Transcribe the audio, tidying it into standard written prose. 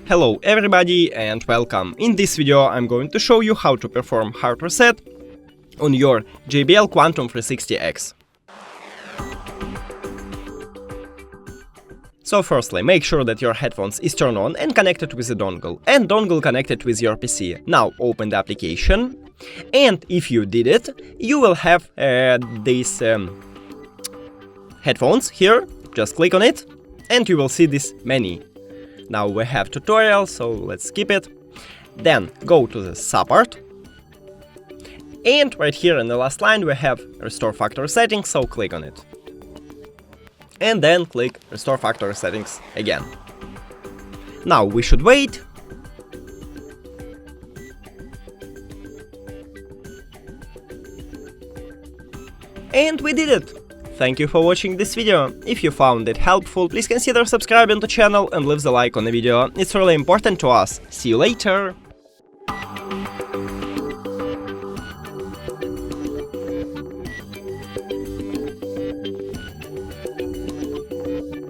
Hello everybody and welcome. In this video I'm going to show you how to perform hard reset on your JBL Quantum 360X. So firstly, make sure that your headphones is turned on and connected with the dongle, and dongle connected with your PC. Now open the application, and if you did it, you will have these headphones here. Just click on it and you will see this menu. Now we have tutorial, so let's skip it. Then go to the support, and right here in the last line we have restore factory settings, so click on it. And then click restore factory settings again. Now we should wait. And we did it! Thank you for watching this video. If you found it helpful, please consider subscribing to the channel and leave the like on the video. It's really important to us. See you later!